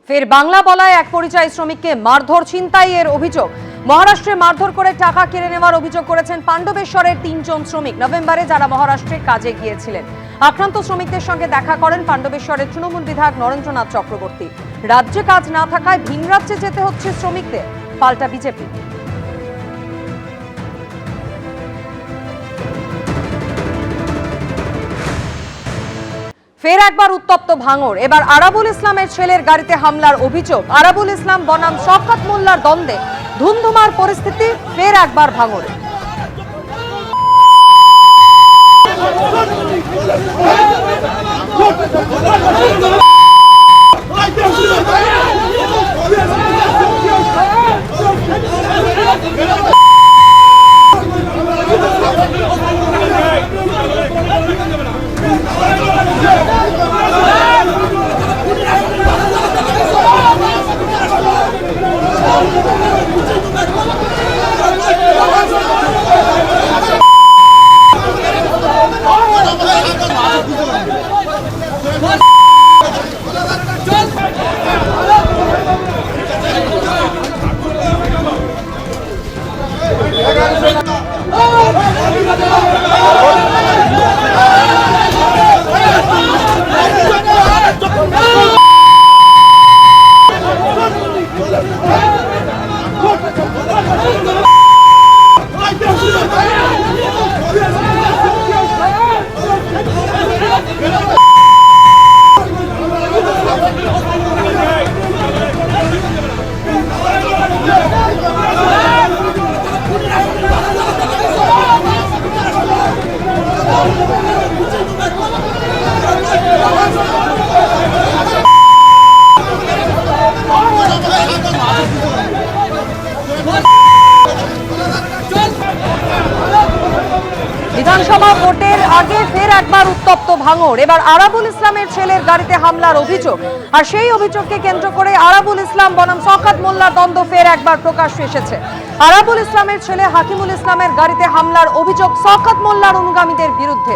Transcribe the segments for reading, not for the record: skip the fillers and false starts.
ফের বাংলা বলায় এক পরিযায়ী শ্রমিককে মারধর ছিনতাইয়ের অভিযোগ। মহারাষ্ট্রে মারধর করে টাকা কেড়ে নেওয়ার অভিযোগ করেছেন পাণ্ডবেশ্বরের ৩ জন শ্রমিক। নভেম্বরে যারা মহারাষ্ট্রে কাজে গিয়েছিলেন, আক্রান্ত শ্রমিকদের সঙ্গে দেখা করেন পাণ্ডবেশ্বরের তৃণমূল বিধায়ক নরেন্দ্রনাথ চক্রবর্তী। রাজ্যে কাজ না থাকায় ভিন রাজ্যে যেতে হচ্ছে শ্রমিকদের, পাল্টা বিজেপি। ফের একবার উত্তপ্ত ভাঙড়। এবার আরাবুল ইসলামের ছেলের গাড়িতে হামলার অভিযোগ। আরাবুল ইসলাম বনাম শওকত মোল্লার দ্বন্দ্বে ধুমধুমার পরিস্থিতি ফের একবার ভাঙড়ে। বিধানসভা ভোটের আগে ফের একবার উত্তপ্ত ভাঙড়। এবার আরাবুল ইসলামের ছেলের গাড়িতে হামলার অভিযোগ, আর সেই অভিযোগকে কেন্দ্র করে আরাবুল ইসলাম বনাম শওকত মোল্লার দ্বন্দ্ব ফের একবার প্রকাশ্যে এসেছে। আরাবুল ইসলামের ছেলে হাকিমুল ইসলামের গাড়িতে হামলার অভিযোগ শওকত মোল্লার অনুগামীদের বিরুদ্ধে।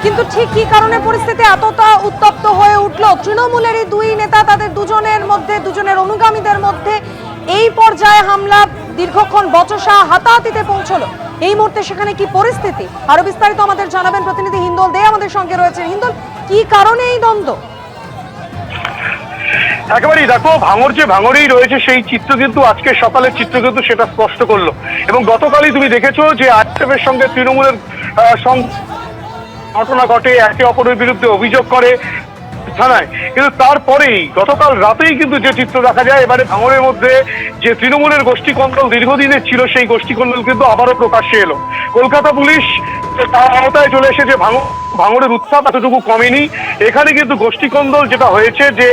কিন্তু ঠিক কি কারণে পরিস্থিতি এতটা উত্তপ্ত হয়ে উঠল? তৃণমূলেরই দুই নেতা, তাদের দুজনের অনুগামীদের মধ্যে এই পর্যায়ে হামলা, দীর্ঘক্ষণ বচসা, হাতাহাতিতে পৌঁছলো। এই মুহূর্তে সেখানে কি পরিস্থিতি, আরো বিস্তারিত আমাদের জানাবেন প্রতিনিধি হিন্দল দে আমাদের সঙ্গে রয়েছেন। হিন্দল, কি কারণে এই দ্বন্দ্ব? একেবারেই দেখো, ভাঙড়েই রয়েছে সেই চিত্র, কিন্তু আজকে সকালের চিত্র কিন্তু সেটা স্পষ্ট করলো। এবং গতকালই তুমি দেখেছো যে আইএসএফের সঙ্গে তৃণমূলের ঘটনা ঘটে, একে অপরের বিরুদ্ধে অভিযোগ করে থানায়, কিন্তু তারপরেই গতকাল রাতেই কিন্তু যে চিত্র দেখা যায়, এবারে ভাঙড়ের মধ্যে যে তৃণমূলের গোষ্ঠী কন্দল দীর্ঘদিনের ছিল, সেই গোষ্ঠী কন্দল কিন্তু আবারও প্রকাশ্যে এলো। কলকাতা পুলিশ তার আওতায় চলে এসেছে। ভাঙড়ের উৎসাহ এতটুকু কমেনি। এখানে কিন্তু গোষ্ঠী কন্দল যেটা হয়েছে যে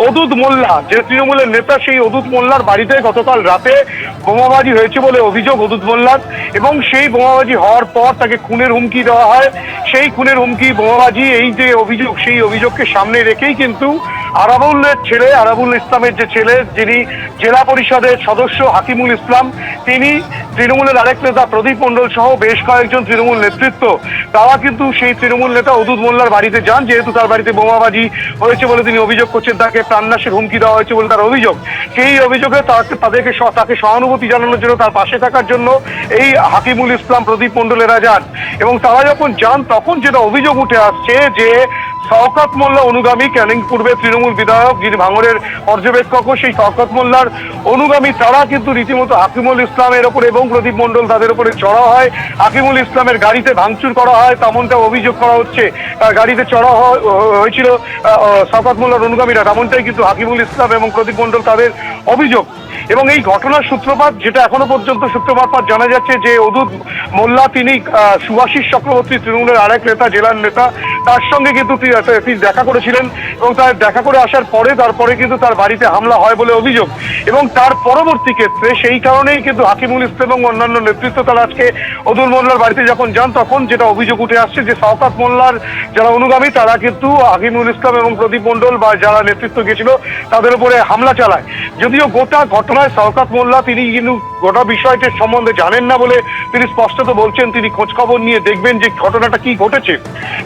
অদূত মোল্লা, যে তৃণমূলের নেতা, সেই অদূত মোল্লার বাড়িতে গতকাল রাতে বোমাবাজি হয়েছে বলে অভিযোগ অদূত মোল্লার, এবং সেই বোমাবাজি হওয়ার পর তাকে খুনের হুমকি দেওয়া হয়। সেই খুনের হুমকি, বোমাবাজি, এই যে অভিযোগ, সেই অভিযোগকে সামনে রেখেই কিন্তু আরাবুলের ছেলে, আরাবুল ইসলামের যে ছেলে, যিনি জেলা পরিষদের সদস্য হাকিমুল ইসলাম, তিনি, তৃণমূলের আরেক নেতা প্রদীপ মণ্ডল সহ বেশ কয়েকজন তৃণমূল নেতৃত্ব, তারা কিন্তু সেই তৃণমূল নেতা অদূত মোল্লার বাড়িতে যান। যেহেতু তার বাড়িতে বোমাবাজি হয়েছে বলে তিনি অভিযোগ করছেন, তাকে প্রাণনাশের হুমকি দেওয়া হয়েছে বলে তার অভিযোগ। সেই অভিযোগে তাকে সহানুভূতি জানানোর জন্য, তার পাশে থাকার জন্য এই হাকিমুল ইসলাম, প্রদীপ মণ্ডলেরা যান। এবং তারা যখন যান, তখন যেটা অভিযোগ উঠে আসছে যে শওকত মোল্লা অনুগামী, ক্যানিং পূর্বের তৃণমূল বিধায়ক, যিনি ভাঙড়ের পর্যবেক্ষকও, সেই শওকত মোল্লার অনুগামী, তারা কিন্তু রীতিমতো হাকিমুল ইসলামের ওপরে এবং প্রদীপ মণ্ডল তাদের উপরে চড়া হয়। হাকিমুল ইসলামের গাড়িতে ভাঙচুর করা হয়, তেমনটা অভিযোগ করা হচ্ছে। তার গাড়িতে চড়া হয়েছিল শওকত মোল্লার অনুগামীরা, তেমনটাই কিন্তু হাকিমুল ইসলাম এবং প্রদীপ মণ্ডল তাদের অভিযোগ। এবং এই ঘটনার সূত্রপাত, যেটা এখনো পর্যন্ত সূত্রপাত জানা যাচ্ছে যে অদূত মোল্লা, তিনি সুভাষিস চক্রবর্তী, তৃণমূলের আরেক নেতা, জেলার নেতা, তার সঙ্গে কিন্তু তিনি দেখা করেছিলেন, এবং তার দেখা করে আসার তারপরে কিন্তু তার বাড়িতে হামলা হয় বলে অভিযোগ। এবং তার পরবর্তী ক্ষেত্রে সেই কারণেই কিন্তু হাকিমুল ইসলাম এবং অন্যান্য নেতৃত্ব তারা আজকে অদূত মোল্লার বাড়িতে যখন যান, তখন যেটা অভিযোগ উঠে আসছে যে শওকত মোল্লার যারা অনুগামী, তারা কিন্তু হাকিমুল ইসলাম এবং প্রদীপ মণ্ডল বা যারা নেতৃত্ব গেছিল তাদের উপরে হামলা চালায়। যদিও গোটা ঘটনায় শওকত মোল্লা, তিনি কিন্তু গোটা বিষয়টির সম্বন্ধে জানেন না বলে তিনি স্পষ্টত বলছেন, তিনি খোঁজ খবর নিয়ে দেখবেন যে ঘটনাটা কি ঘটেছে।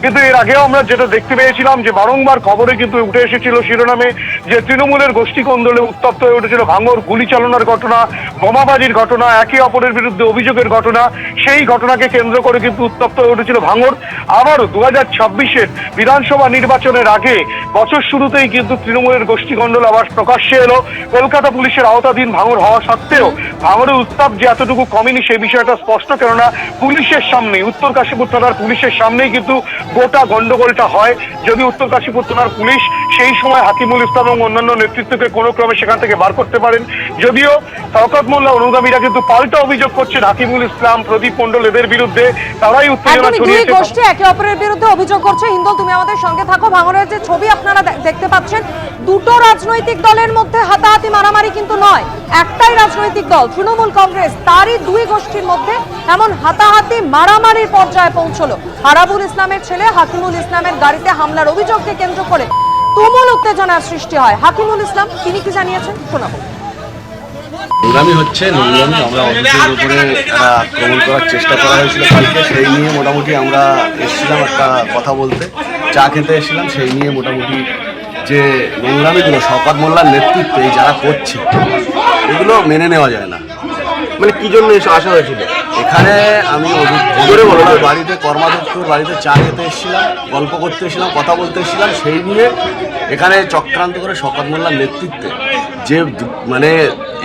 কিন্তু এর আগেও আমরা যেটা দেখতে পেয়েছিলাম যে বারংবার খবরে কিন্তু উঠে এসেছিল শিরোনামে যে তৃণমূলের গোষ্ঠী কোন্দলে উত্তপ্ত হয়ে উঠেছিল ভাঙর, গুলি চালানোর ঘটনা, বোমাবাজির ঘটনা, একে অপরের বিরুদ্ধে অভিযোগের ঘটনা। সেই ঘটনাকে কেন্দ্র করে কিন্তু উত্তপ্ত হয়ে উঠেছিল ভাঙর। আবারও 2026-এর বিধানসভা নির্বাচনের আগে বছর শুরুতেই কিন্তু তৃণমূলের গোষ্ঠী কোন্দল আবার প্রকাশ্যে এলো। কলকাতা পুলিশের আওতাধীন ভাঙর হওয়া সত্ত্বেও ভাঙরের উত্তাপ যে এতটুকু কমেনি সেই বিষয়টা স্পষ্ট, কেননা পুলিশের সামনেই, উত্তর কাশীপুর থানার পুলিশের সামনেই কিন্তু গোটা গন্ডগোলটা হয়। যদি উত্তর কাশীপুর থানার পুলিশ সেই সময় হাকিমুল ইসলাম এবং অন্যান্য নেতৃত্বকে কোনো ক্রমে সেখান থেকে বার করতে পারেন, যদিও শওকত মোল্লা অনুগামীরা কিন্তু পাল্টা অভিযোগ করছেন হাকিমুল ইসলাম, প্রদীপ মণ্ডল এদের বিরুদ্ধে। তারাই উত্তেজনা একদমই, দুই ছড়িয়েছে। গোষ্ঠী একে অপরের বিরুদ্ধে অভিযোগ করছে। হিন্দল, তুমি আমাদের সঙ্গে থাকো। ভাঙড়ের যে ছবি আপনারা দেখতে পাচ্ছেন, দুটো রাজনৈতিক দলের মধ্যে হাতাহাতি মারামারি কিন্তু নয়, একটাই রাজনৈতিক দল তৃণমূল কংগ্রেস, তারই দুই গোষ্ঠীর মধ্যে এমন হাতাহাতি মারামারির পর্যায়ে পৌঁছলো। আরাবুল ইসলামের ছেলে হাকিমুল ইসলামের গাড়িতে হামলার অভিযোগকে কেন্দ্র করে তুমুল উত্তেজনার সৃষ্টি হয়। হাকিমুল ইসলাম তিনি কি জানিয়েছেন শোনাবো। নোংরামি হচ্ছে, নোংরামি আমরা অফিসের উপরে একটা আক্রমণ করার চেষ্টা করা হয়েছিল কালকে, সেই নিয়ে মোটামুটি আমরা এসেছিলাম একটা কথা বলতে, চা খেতে এসেছিলাম। সেই নিয়ে মোটামুটি যে নোংরামিগুলো শওকত মোল্লার নেতৃত্বে যারা করছে এগুলো মেনে নেওয়া যায় না। মানে কি জন্য এসে আসা হয়েছিল এখানে আমি বাড়িতে কর্মাধ্যক্ষর বাড়িতে চা খেতে এসেছিলাম, গল্প করতে এসেছিলাম, কথা বলতে এসেছিলাম। সেই নিয়ে এখানে চক্রান্ত করে শওকত মোল্লার নেতৃত্বে যে মানে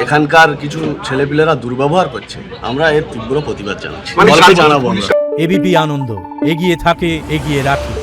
এখানকার কিছু ছেলেপিলেরা দুর্ব্যবহার করছে, আমরা এর তীব্র প্রতিবাদ জানাচ্ছি। গল্পে জানাবো আমরা। এবিপি আনন্দ, এগিয়ে থাকে, এগিয়ে রাখে।